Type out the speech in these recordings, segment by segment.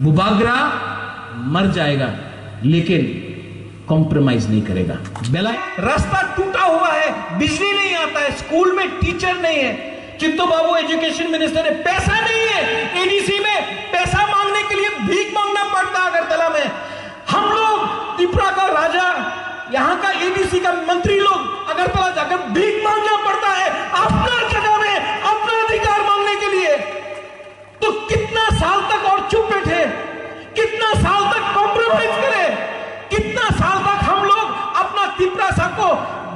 बुबागरा मर जाएगा लेकिन कॉम्प्रोमाइज नहीं करेगा। रास्ता टूटा हुआ है, बिजली नहीं आता है, स्कूल में टीचर नहीं है। चित्तो बाबू एजुकेशन मिनिस्टर है, पैसा नहीं है। एडीसी में पैसा मांगने के लिए भीख मांगना पड़ता अगरतला में। हम लोग त्रिपुरा का राजा, यहाँ का एडीसी का मंत्री लोग अगरतला जाकर भीख मांगना पड़ता है अपना जगह में, अपना अधिकार मांगने के लिए। तो कितना साल तक और चुप बैठे, कितना साल तक कॉम्प्रोमाइज करें, कितना साल तक हम लोग अपना त्रिपुरा को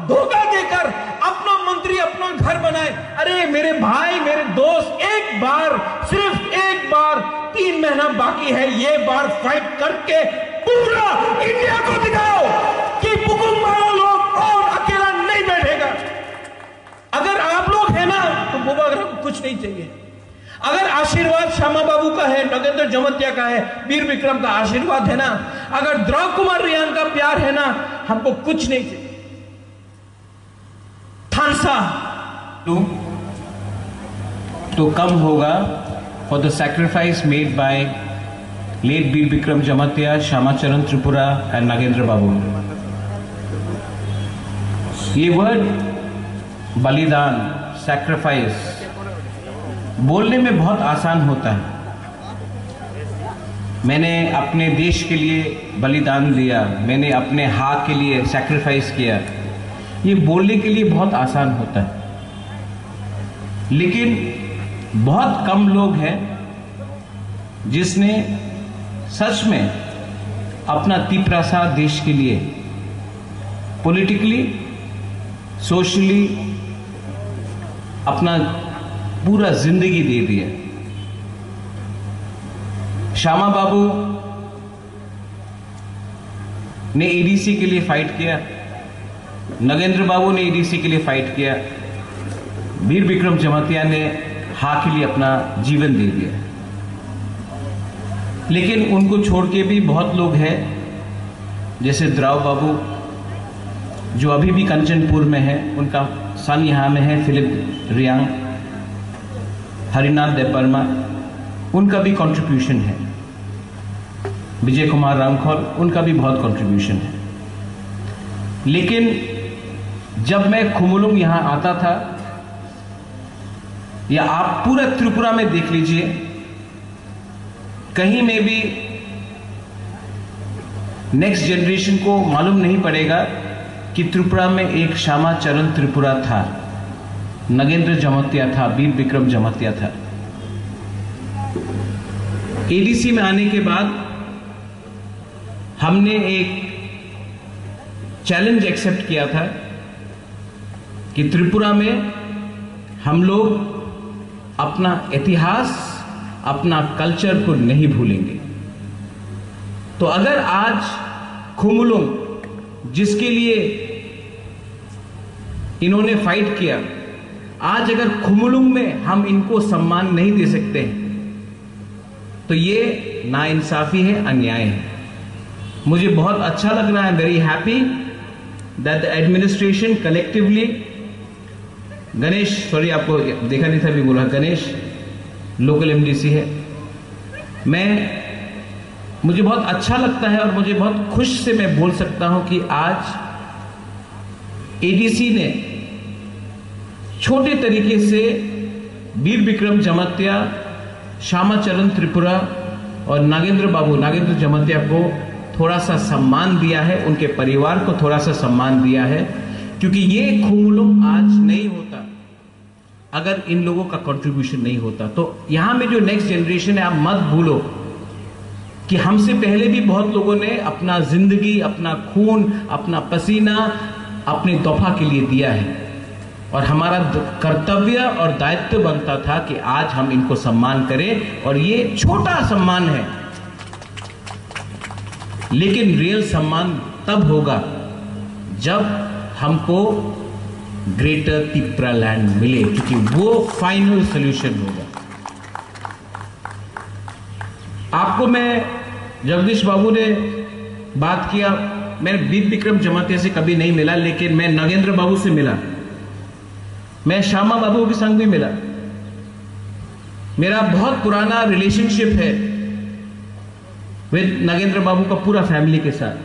धोखा देकर अपना मंत्री अपना घर बनाए। अरे मेरे भाई, मेरे दोस्त, एक बार, सिर्फ एक बार, 3 महीना बाकी है, ये बार फाइट करके पूरा इंडिया को दिखाओ कि बुकुम वाला लोग और अकेला नहीं बैठेगा। अगर आप लोग हैं ना तो बुबागरा को कुछ नहीं चाहिए। अगर आशीर्वाद श्यामा बाबू का है, नगेंद्र जमतिया का है, वीर विक्रम का आशीर्वाद है ना, अगर द्रौपदी कुमार रियांग का प्यार है ना, हमको कुछ नहीं चाहिए। थानसा तो कम होगा for the sacrifice made by late Vir Vikram Jamatia, Shyamacharan Tripura and Nagendra Babu. ये वर्ड बलिदान, सैक्रिफाइस बोलने में बहुत आसान होता है। मैंने अपने देश के लिए बलिदान दिया, मैंने अपने हाँ के लिए सैक्रिफाइस किया, ये बोलने के लिए बहुत आसान होता है। लेकिन बहुत कम लोग हैं जिसने सच में अपना तिपरासा देश के लिए पॉलिटिकली, सोशली अपना पूरा जिंदगी दे दिया। श्यामा बाबू ने एडीसी के लिए फाइट किया, नगेंद्र बाबू ने एडीसी के लिए फाइट किया, वीर विक्रम जमतिया ने हाँ के लिए अपना जीवन दे दिया। लेकिन उनको छोड़ के भी बहुत लोग हैं, जैसे द्राव बाबू जो अभी भी कंचनपुर में है, उनका सन यहाँ में है, फिलिप रियांग, हरिनाथ देववर्मा, उनका भी कंट्रीब्यूशन है, विजय कुमार रामखोल, उनका भी बहुत कंट्रीब्यूशन है। लेकिन जब मैं खुमुलुंग यहां आता था, या आप पूरा त्रिपुरा में देख लीजिए, कहीं में भी नेक्स्ट जनरेशन को मालूम नहीं पड़ेगा कि त्रिपुरा में एक श्यामाचरण त्रिपुरा था, नगेंद्र जमतिया था, वीर विक्रम जमतिया था। एडीसी में आने के बाद हमने एक चैलेंज एक्सेप्ट किया था कि त्रिपुरा में हम लोग अपना इतिहास, अपना कल्चर को नहीं भूलेंगे। तो अगर आज खुमुलुंग जिसके लिए इन्होंने फाइट किया, आज अगर खुमुलुंग में हम इनको सम्मान नहीं दे सकते तो ये नाइंसाफी है, अन्याय है। मुझे बहुत अच्छा लग रहा है, very happy that the administration collectively, Ganesh, sorry आपको देखा नहीं था, भी बोला, गणेश लोकल एमडीसी है। मुझे बहुत अच्छा लगता है और मुझे बहुत खुश से मैं बोल सकता हूं कि आज एडीसी ने छोटे तरीके से वीर विक्रम जमतिया, श्यामाचरण त्रिपुरा और नागेंद्र बाबू, नागेंद्र जमतिया को थोड़ा सा सम्मान दिया है, उनके परिवार को थोड़ा सा सम्मान दिया है, क्योंकि ये खुमुलुंग आज नहीं होता अगर इन लोगों का कंट्रीब्यूशन नहीं होता। तो यहां में जो नेक्स्ट जनरेशन है, आप मत भूलो कि हमसे पहले भी बहुत लोगों ने अपना जिंदगी, अपना खून, अपना पसीना अपने तोहफा के लिए दिया है, और हमारा कर्तव्य और दायित्व बनता था कि आज हम इनको सम्मान करें। और ये छोटा सम्मान है, लेकिन रियल सम्मान तब होगा जब हमको ग्रेटर त्रिपुरा लैंड मिले, क्योंकि वो फाइनल सॉल्यूशन होगा। आपको मैं, जगदीश बाबू ने बात किया, मैं वीर विक्रम जमतिया से कभी नहीं मिला, लेकिन मैं नगेंद्र बाबू से मिला, मैं श्यामा बाबू के संग भी मिला। मेरा बहुत पुराना रिलेशनशिप है विद नागेंद्र बाबू का पूरा फैमिली के साथ,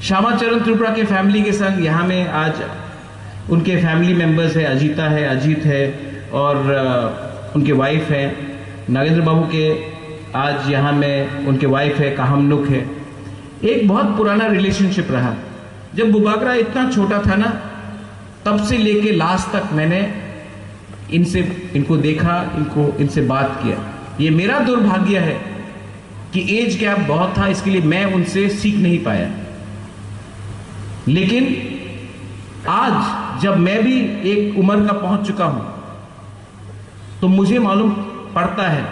श्यामाचरण त्रिपुरा के फैमिली के संग यहाँ में आज उनके फैमिली मेंबर्स है, अजीता है, अजीत है और उनके वाइफ है। नागेंद्र बाबू के आज यहाँ में उनके वाइफ है, काहमनुक है। एक बहुत पुराना रिलेशनशिप रहा। जब बुबागरा इतना छोटा था ना, तब से लेके लास्ट तक मैंने इनको देखा, इनसे बात किया। ये मेरा दुर्भाग्य है कि एज गैप बहुत था, इसके लिए मैं उनसे सीख नहीं पाया। लेकिन आज जब मैं भी एक उम्र का पहुंच चुका हूं, तो मुझे मालूम पड़ता है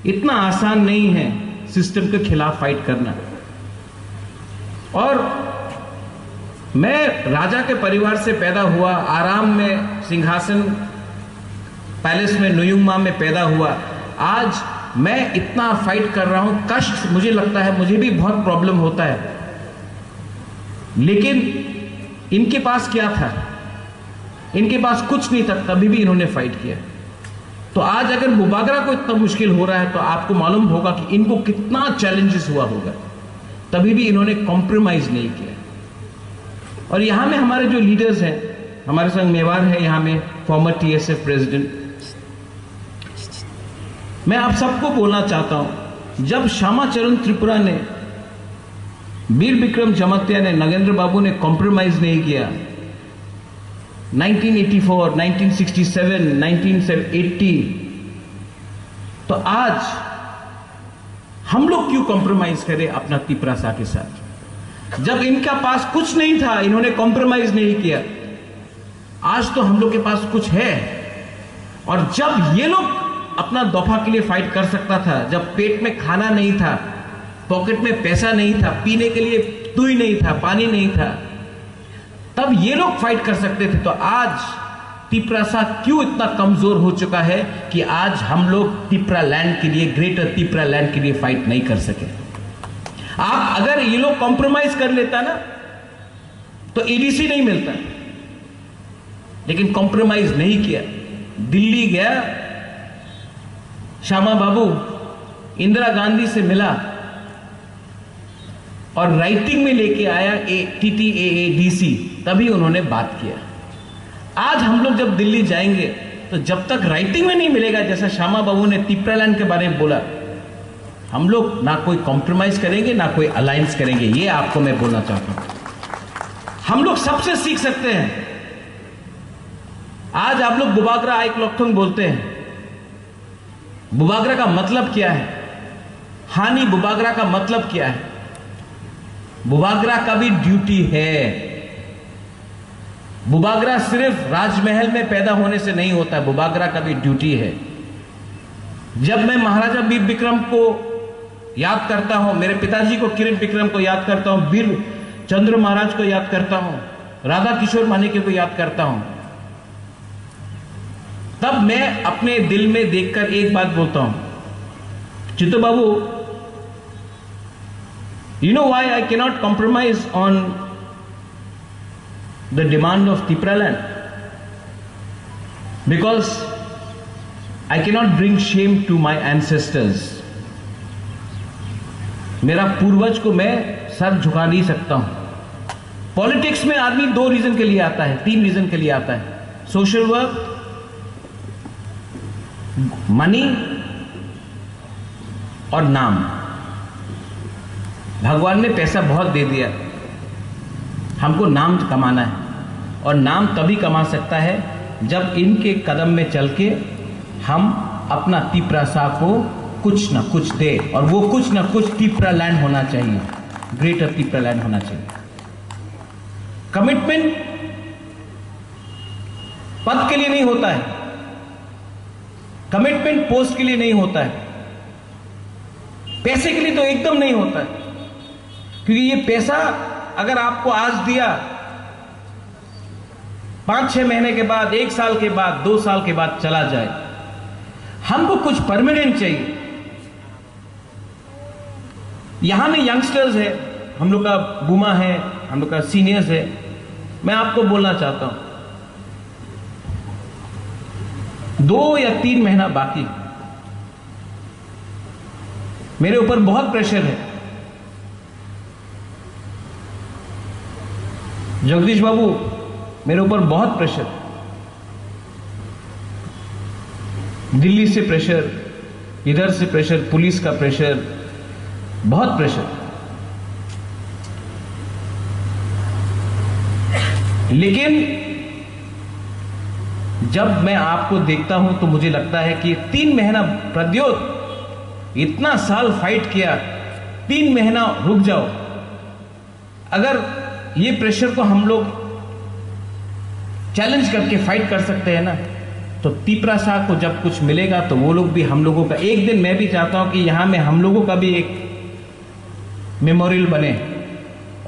इतना आसान नहीं है सिस्टम के खिलाफ फाइट करना। और मैं राजा के परिवार से पैदा हुआ, आराम में सिंहासन पैलेस में नुयुंगमा में पैदा हुआ। आज मैं इतना फाइट कर रहा हूं, कष्ट मुझे लगता है, मुझे भी बहुत प्रॉब्लम होता है। लेकिन इनके पास क्या था? इनके पास कुछ नहीं था, तभी भी इन्होंने फाइट किया। तो आज अगर बुबागरा को इतना मुश्किल हो रहा है, तो आपको मालूम होगा कि इनको कितना चैलेंजेस हुआ होगा, तभी भी इन्होंने कॉम्प्रोमाइज नहीं किया। और यहां में हमारे जो लीडर्स हैं, हमारे संग मेवाड़ है यहां में, फॉर्मर TSF प्रेसिडेंट। मैं आप सबको बोलना चाहता हूं, जब श्यामाचरण त्रिपुरा ने, वीर विक्रम जमातिया ने, नागेंद्र बाबू ने कॉम्प्रोमाइज नहीं किया 1984, 1967, 1980, तो आज हम लोग क्यों कॉम्प्रोमाइज करें अपना तिपरासा के साथ? जब इनका पास कुछ नहीं था, इन्होंने कॉम्प्रोमाइज नहीं किया। आज तो हम लोग के पास कुछ है। और जब ये लोग अपना दफा के लिए फाइट कर सकता था, जब पेट में खाना नहीं था, पॉकेट में पैसा नहीं था, पीने के लिए दूध नहीं था, पानी नहीं था, तब ये लोग फाइट कर सकते थे। तो आज तिपरासा क्यों इतना कमजोर हो चुका है कि आज हम लोग तिपरा लैंड के लिए, ग्रेटर तिपरा लैंड के लिए फाइट नहीं कर सके? आप अगर ये लोग कॉम्प्रोमाइज कर लेता ना, तो ADC नहीं मिलता। लेकिन कॉम्प्रोमाइज नहीं किया। दिल्ली गया, श्यामा बाबू इंदिरा गांधी से मिला और राइटिंग में लेके आया TTAADC, तभी उन्होंने बात किया। आज हम लोग जब दिल्ली जाएंगे, तो जब तक राइटिंग में नहीं मिलेगा, जैसा श्यामा बाबू ने तिपरालैंड के बारे में बोला, हम लोग ना कोई कॉम्प्रोमाइज करेंगे, ना कोई अलायंस करेंगे। ये आपको मैं बोलना चाहता हूं। हम लोग सबसे सीख सकते हैं। आज आप लोग बुबागरा आइक लोकथोंग बोलते हैं। बुबागरा का मतलब क्या है? हानि बुबागरा का मतलब क्या है? बुबागरा का भी ड्यूटी है। बुबागरा सिर्फ राजमहल में पैदा होने से नहीं होता, बुबागरा का भी ड्यूटी है। जब मैं महाराजा वीर विक्रम को याद करता हूं, मेरे पिताजी को किरण विक्रम को याद करता हूं, वीर चंद्र महाराज को याद करता हूं, राधा किशोर मानेके को याद करता हूं, तब मैं अपने दिल में देखकर एक बात बोलता हूं, चित्तो बाबू, you know why I cannot compromise on the demand of Tipraland? Because I cannot bring shame to my ancestors. मेरा पूर्वज को मैं सर झुका नहीं सकता हूं। पॉलिटिक्स में आदमी 2 रीजन के लिए आता है, 3 रीजन के लिए आता है। सोशल वर्क, मनी और नाम। भगवान ने पैसा बहुत दे दिया, हमको नाम कमाना है। और नाम तभी कमा सकता है जब इनके कदम में चल के हम अपना तिपरासा को कुछ ना कुछ दे, और वो कुछ ना कुछ तिपरा लैंड होना चाहिए, ग्रेटर तिपरा लैंड होना चाहिए। कमिटमेंट पद के लिए नहीं होता है, कमिटमेंट पोस्ट के लिए नहीं होता है, पैसे के लिए तो एकदम नहीं होता है। क्योंकि ये पैसा अगर आपको आज दिया, 5-6 महीने के बाद, 1 साल के बाद, 2 साल के बाद चला जाए। हमको कुछ परमानेंट चाहिए। यहां में यंगस्टर्स है, हम लोग का बुमा है, हम लोग का सीनियर्स है। मैं आपको बोलना चाहता हूं, 2 या 3 महीना बाकी, मेरे ऊपर बहुत प्रेशर है। जगदीश बाबू, मेरे ऊपर बहुत प्रेशर, दिल्ली से प्रेशर, इधर से प्रेशर, पुलिस का प्रेशर, बहुत प्रेशर। लेकिन जब मैं आपको देखता हूं तो मुझे लगता है कि 3 महीना, प्रद्योत इतना साल फाइट किया, 3 महीना रुक जाओ। अगर ये प्रेशर को हम लोग चैलेंज करके फाइट कर सकते हैं ना, तो तिपरा शाह को जब कुछ मिलेगा तो वो लोग भी हम लोगों का, एक दिन मैं भी चाहता हूं कि यहां में हम लोगों का भी एक मेमोरियल बने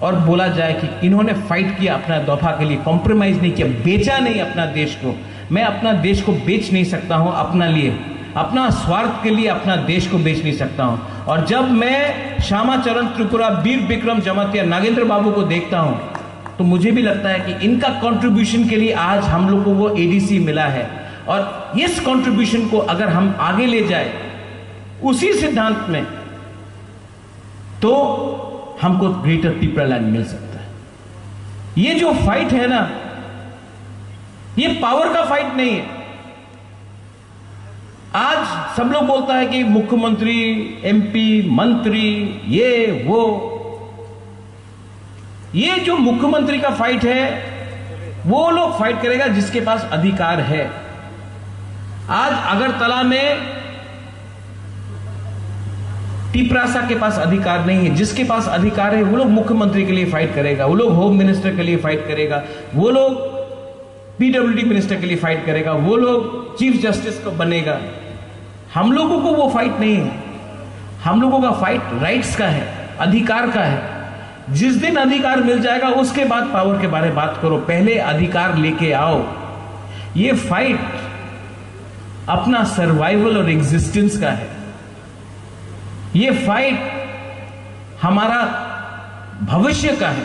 और बोला जाए कि इन्होंने फाइट किया अपना दफा के लिए, कॉम्प्रोमाइज नहीं किया, बेचा नहीं अपना देश को। मैं अपना देश को बेच नहीं सकता हूं अपना लिए, अपना स्वार्थ के लिए अपना देश को बेच नहीं सकता हूं। और जब मैं श्यामाचरण त्रिपुरा, वीर विक्रम जमातिया, नागेंद्र बाबू को देखता हूं तो मुझे भी लगता है कि इनका कंट्रीब्यूशन के लिए आज हम लोग को वो एडीसी मिला है। और इस कंट्रीब्यूशन को अगर हम आगे ले जाए उसी सिद्धांत में, तो हमको ग्रेटर तिपरा लैंड मिल सकता है। ये जो फाइट है ना, ये पावर का फाइट नहीं है। आज सब लोग बोलता है कि मुख्यमंत्री, एमपी, मंत्री, ये वो, ये जो मुख्यमंत्री का फाइट है वो लोग फाइट करेगा जिसके पास अधिकार है। आज अगरतला में तिपरासा के पास अधिकार नहीं है, जिसके पास अधिकार है वो लोग मुख्यमंत्री के लिए फाइट करेगा, वो लोग होम मिनिस्टर के लिए फाइट करेगा, वो लोग पीडब्ल्यूडी मिनिस्टर के लिए फाइट करेगा, वो लोग चीफ जस्टिस को बनेगा। हम लोगों को वो फाइट नहीं है। हम लोगों का फाइट राइट्स का है, अधिकार का है। जिस दिन अधिकार मिल जाएगा उसके बाद पावर के बारे में बात करो, पहले अधिकार लेके आओ। ये फाइट अपना सर्वाइवल और एग्जिस्टेंस का है। ये फाइट हमारा भविष्य का है।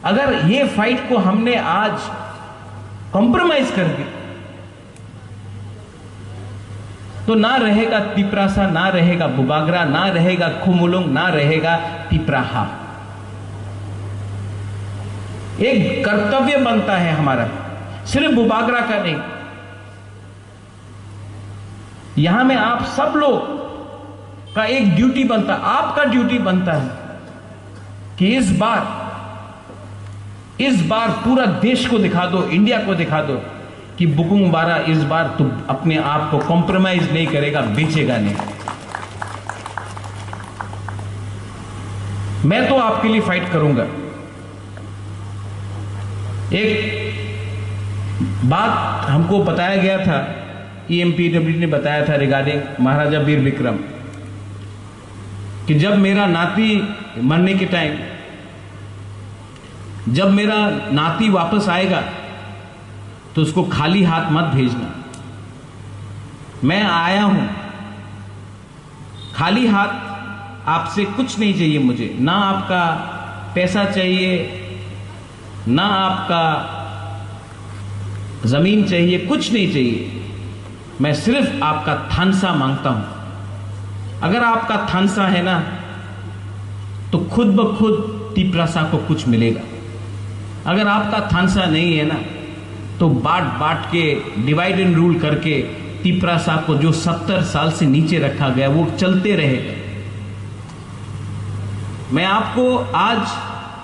अगर ये फाइट को हमने आज कॉम्प्रोमाइज कर दिया तो ना रहेगा तिपरासा, ना रहेगा बुबागरा, ना रहेगा खुमुलुंग, ना रहेगा तिपराहा। एक कर्तव्य बनता है हमारा, सिर्फ बुबागरा का नहीं। यहां में आप सब लोग का एक ड्यूटी बनता, आपका ड्यूटी बनता है कि इस बार पूरा देश को दिखा दो, इंडिया को दिखा दो कि बुकुंग बारा इस बार तो अपने आप को कॉम्प्रोमाइज नहीं करेगा, बेचेगा नहीं। मैं तो आपके लिए फाइट करूंगा। एक बात हमको बताया गया था, EMPWD ने बताया था रिगार्डिंग महाराजा वीर विक्रम, कि जब मेरा नाती मरने के टाइम, जब मेरा नाती वापस आएगा तो उसको खाली हाथ मत भेजना। मैं आया हूं खाली हाथ, आपसे कुछ नहीं चाहिए मुझे, ना आपका पैसा चाहिए, ना आपका जमीन चाहिए, कुछ नहीं चाहिए। मैं सिर्फ आपका थानसा मांगता हूं। अगर आपका थानसा है ना तो खुद ब खुद तिपरासा को कुछ मिलेगा। अगर आपका थानसा नहीं है ना तो बांट बांट के, डिवाइड एंड रूल करके तिपरासा को जो 70 साल से नीचे रखा गया वो चलते रहेगा। मैं आपको आज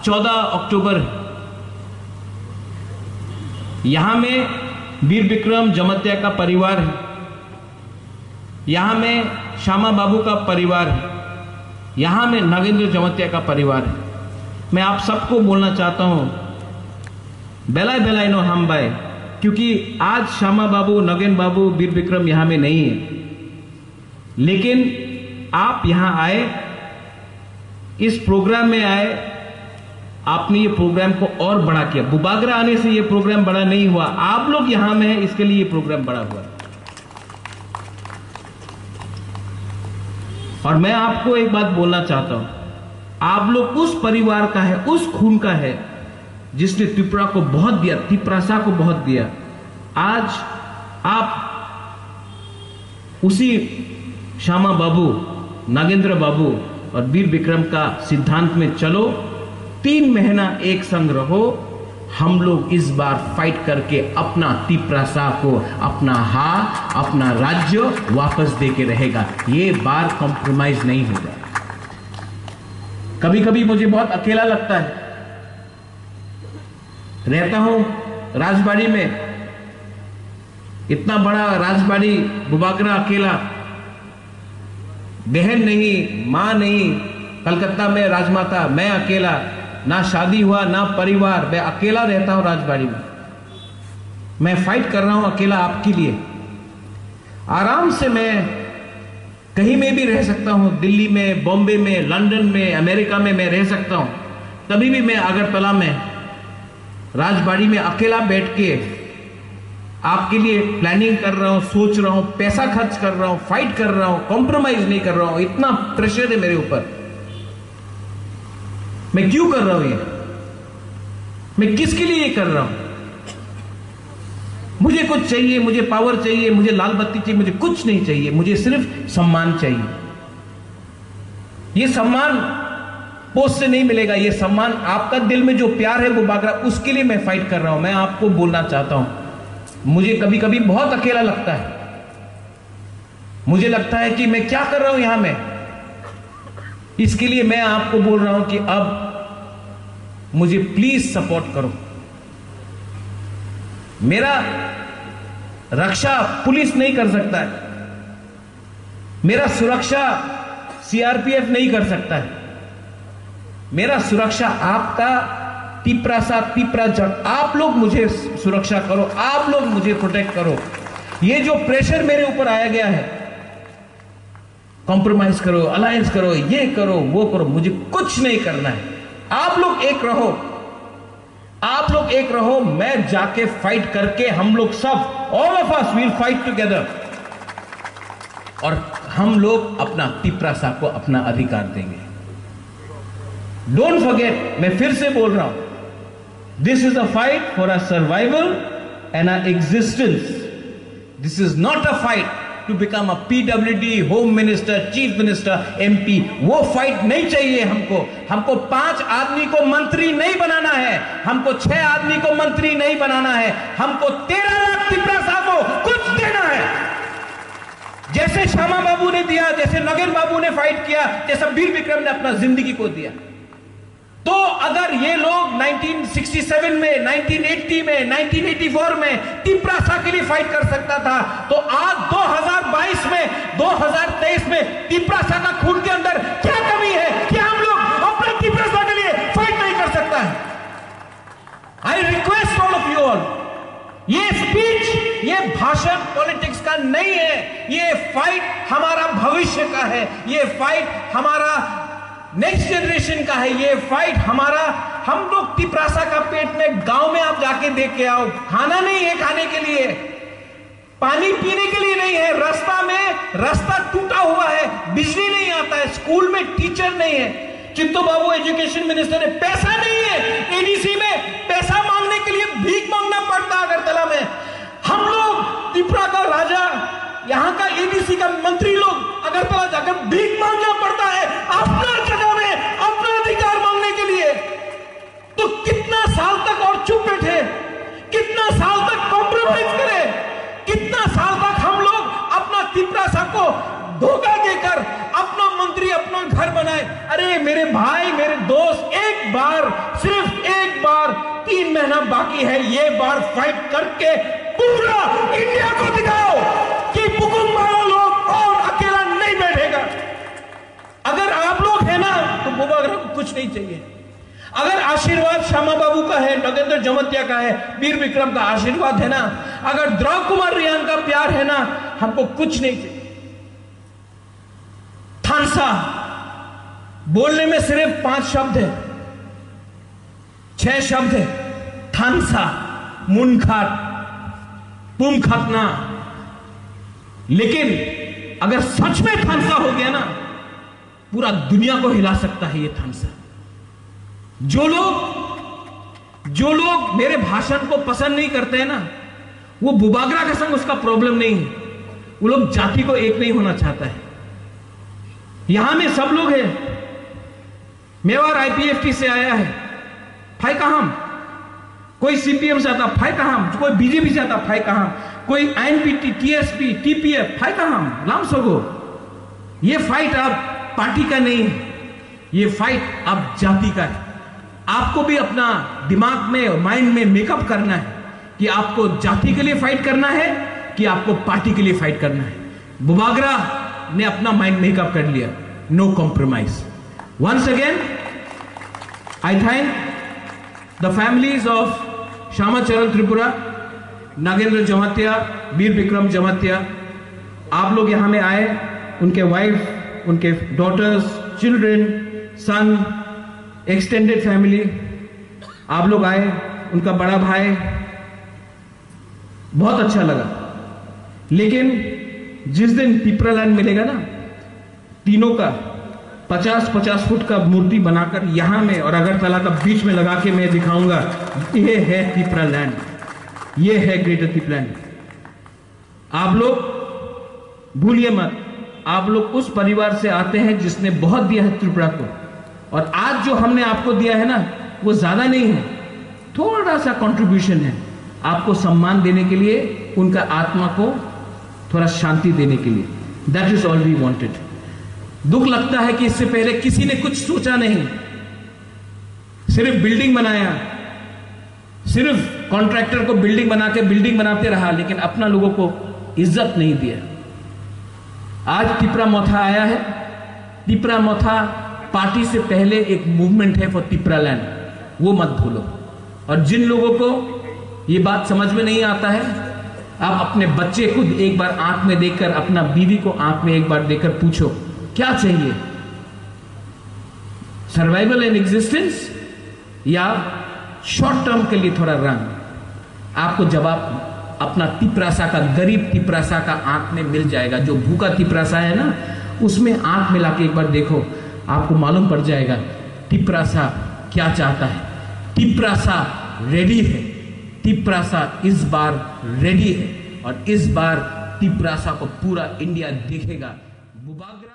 14 अक्टूबर यहां में वीर विक्रम जमातिया का परिवार है, यहां में श्यामा बाबू का परिवार है, यहां में नागेंद्र जमातिया का परिवार है। मैं आप सबको बोलना चाहता हूं, बेलाय बेलाय नो हम बाय, क्योंकि आज श्यामा बाबू, नगेन बाबू, वीर विक्रम यहां में नहीं है, लेकिन आप यहां आए, इस प्रोग्राम में आए, आपने ये प्रोग्राम को और बड़ा किया। बुबागरा आने से ये प्रोग्राम बड़ा नहीं हुआ, आप लोग यहां में हैं इसके लिए ये प्रोग्राम बड़ा हुआ। और मैं आपको एक बात बोलना चाहता हूं, आप लोग उस परिवार का है, उस खून का है जिसने त्रिपुरा को बहुत दिया, तिपरासा को बहुत दिया। आज आप उसी श्यामा बाबू नागेंद्र बाबू और वीर विक्रम का सिद्धांत में चलो, 3 महीना एक संग रहो। हम लोग इस बार फाइट करके अपना तिपरासा को, अपना अपना राज्य वापस दे के रहेगा। ये बार कॉम्प्रोमाइज नहीं होगा। कभी कभी मुझे बहुत अकेला लगता है, रहता हूं राजबाड़ी में, इतना बड़ा राजबाड़ी, बुबागरा अकेला, बहन नहीं, मां नहीं, कलकत्ता में राजमाता, मैं अकेला, ना शादी हुआ ना परिवार, मैं अकेला रहता हूं राजबाड़ी में। मैं फाइट कर रहा हूं अकेला आपके लिए। आराम से मैं कहीं में भी रह सकता हूं, दिल्ली में, बॉम्बे में, लंदन में, अमेरिका में मैं रह सकता हूं। तभी भी मैं अगरतला में राजबाड़ी में अकेला बैठ के आपके लिए प्लानिंग कर रहा हूं, सोच रहा हूं, पैसा खर्च कर रहा हूं, फाइट कर रहा हूं, कॉम्प्रोमाइज नहीं कर रहा हूं। इतना प्रेशर है मेरे ऊपर। मैं क्यों कर रहा हूं ये? मैं किसके लिए ये कर रहा हूं? मुझे कुछ चाहिए, मुझे पावर चाहिए, मुझे लाल बत्ती चाहिए, मुझे कुछ नहीं चाहिए। मुझे सिर्फ सम्मान चाहिए। ये सम्मान पोस्ट से नहीं मिलेगा। ये सम्मान आपका दिल में जो प्यार है वो बागरा, उसके लिए मैं फाइट कर रहा हूं। मैं आपको बोलना चाहता हूं, मुझे कभी कभी बहुत अकेला लगता है। मुझे लगता है कि मैं क्या कर रहा हूं यहां में। इसके लिए मैं आपको बोल रहा हूं कि अब मुझे प्लीज सपोर्ट करो। मेरा रक्षा पुलिस नहीं कर सकता है, मेरा सुरक्षा सीआरपीएफ नहीं कर सकता है। मेरा सुरक्षा आपका तिपरा जग, आप लोग मुझे सुरक्षा करो, आप लोग मुझे प्रोटेक्ट करो। ये जो प्रेशर मेरे ऊपर आया गया है, कॉम्प्रोमाइज करो, अलायंस करो, ये करो, वो करो, मुझे कुछ नहीं करना है। आप लोग एक रहो, आप लोग एक रहो। मैं जाके फाइट करके, हम लोग सब, all of us will fight together, और हम लोग अपना तिपरासा को अपना अधिकार देंगे। डोंट फॉरगेट, मैं फिर से बोल रहा हूं, this is a fight for a survival and a existence. This is not a fight to become a PWD, home minister, chief minister, MP. वो फाइट नहीं चाहिए हमको। हमको 5 आदमी को मंत्री नहीं बनाना है, हमको 6 आदमी को मंत्री नहीं बनाना है, हमको 13 लाख तिपरासा को कुछ देना है। जैसे श्यामा बाबू ने दिया, जैसे नगेन बाबू ने फाइट किया, जैसा वीर विक्रम ने अपना जिंदगी को दिया। तो अगर ये लोग 1967 में, 1980 में, 1984 में तिपरासा के लिए फाइट कर सकता था, तो आज 2022 में, 2023 में तिपरासा का खून के अंदर क्या कमी है कि हम लोग अपने तिपरासा के लिए फाइट नहीं कर सकता है? I request all of you all, ये स्पीच, ये भाषण पॉलिटिक्स का नहीं है। ये फाइट हमारा भविष्य का है, ये फाइट हमारा नेक्स्ट जनरेशन का है, ये फाइट हमारा। हम लोग तिपरासा का पेट में, गांव में आप जाके देख के आओ, खाना नहीं है खाने के लिए, पानी पीने के लिए नहीं है, रास्ता टूटा हुआ है, बिजली नहीं आता है, स्कूल में टीचर नहीं है। चित्तो बाबू एजुकेशन मिनिस्टर है, पैसा नहीं है। एडीसी में पैसा मांगने के लिए भीख मांगना पड़ता है अगरतला में। हम लोग त्रिपुरा का राजा, यहां का एडीसी का मंत्री लोग अगरतला जाकर भीख मांगना पड़ता है अपना जगह में, अपना अधिकार मांगने के लिए। तो कितना साल तक और चुप बैठे, कितना साल तक कॉम्प्रोमाइज करें, कितना साल तक हम लोग अपना तिपरासा को धोखा देकर अपना मंत्री, अपना घर बनाए? अरे मेरे भाई, मेरे दोस्त, एक बार, सिर्फ एक बार, 3 महीना बाकी है, ये बार फाइट करके पूरा इंडिया को दिखाओ कि बुकुमवाला लोग और अकेला नहीं बैठेगा। अगर आप लोग हैं ना, तो बुबागरा को कुछ नहीं चाहिए। अगर आशीर्वाद श्यामा बाबू का है, नगेंद्र जमतिया का है, वीर विक्रम का आशीर्वाद है ना, अगर द्रौपदी कुमार रियान का प्यार है ना, हमको कुछ नहीं चाहिए। थानसा बोलने में सिर्फ 5 शब्द है, 6 शब्द है। थानसा, मुनखाट, पुमखतना। लेकिन अगर सच में थानसा हो गया ना, पूरा दुनिया को हिला सकता है ये थानसा। जो लोग मेरे भाषण को पसंद नहीं करते हैं ना, वो बुबागरा का संग उसका प्रॉब्लम नहीं है, वो लोग जाति को एक नहीं होना चाहता है। यहां में सब लोग हैं। मेवाड़ IPFT से आया है, फाइ कहां? कोई CPM से आता, फाइ कहां? कोई BJP से आता, फाइ कहां? कोई INPT, TSP, TPF, फाइ कहां? लाम सोगो। ये फाइट अब पार्टी का नहीं है, ये फाइट अब जाति का है। आपको भी अपना दिमाग में और माइंड में मेकअप करना है कि आपको जाति के लिए फाइट करना है कि आपको पार्टी के लिए फाइट करना है। बुबागरा ने अपना माइंड मेकअप कर लिया, no compromise. Once again I thank the families of Shyamacharan Tripura, Nagendra Jamatia, Vir Vikram Jamatia. आप लोग यहां में आए, उनके वाइफ, उनके daughters, children, son, extended family, आप लोग आए, उनका बड़ा भाई, बहुत अच्छा लगा। लेकिन जिस दिन पिपरा लैंड मिलेगा ना, तीनों का 50-50 फुट का मूर्ति बनाकर यहां में और अगरतला का बीच में लगा के मैं दिखाऊंगा, ये है पिपरा लैंड, ये है ग्रेटर पिपरा लैंड। आप लोग भूलिए मत, आप लोग उस परिवार से आते हैं जिसने बहुत दिया है त्रिपुरा को, और आज जो हमने आपको दिया है ना, वो ज्यादा नहीं है, थोड़ा सा कंट्रीब्यूशन है आपको सम्मान देने के लिए, उनका आत्मा को थोड़ा शांति देने के लिए। That is all we wanted. दुख लगता है कि इससे पहले किसी ने कुछ सोचा नहीं, सिर्फ बिल्डिंग बनाया, सिर्फ कॉन्ट्रैक्टर को बिल्डिंग बना के बिल्डिंग बनाते रहा, लेकिन अपना लोगों को इज्जत नहीं दिया। आज तिपरा मोथा आया है। तिपरा मोथा पार्टी से पहले एक मूवमेंट है फॉर तिपरा लैंड, वो मत भूलो। और जिन लोगों को ये बात समझ में नहीं आता है, आप अपने बच्चे खुद एक बार आंख में देखकर, अपना बीवी को आंख में एक बार देखकर पूछो क्या चाहिए, सर्वाइवल एंड एग्जिस्टेंस या शॉर्ट टर्म के लिए थोड़ा रन? आपको जवाब अपना तिपरासा का, गरीब तिपरासा का आंख में मिल जाएगा। जो भूखा तिपरासा है ना, उसमें आंख मिला के एक बार देखो, आपको मालूम पड़ जाएगा तिपरासा क्या चाहता है। तिपरासा रेडी है, तिपरासा इस बार रेडी है, और इस बार तिपरासा को पूरा इंडिया देखेगा। बुबागरा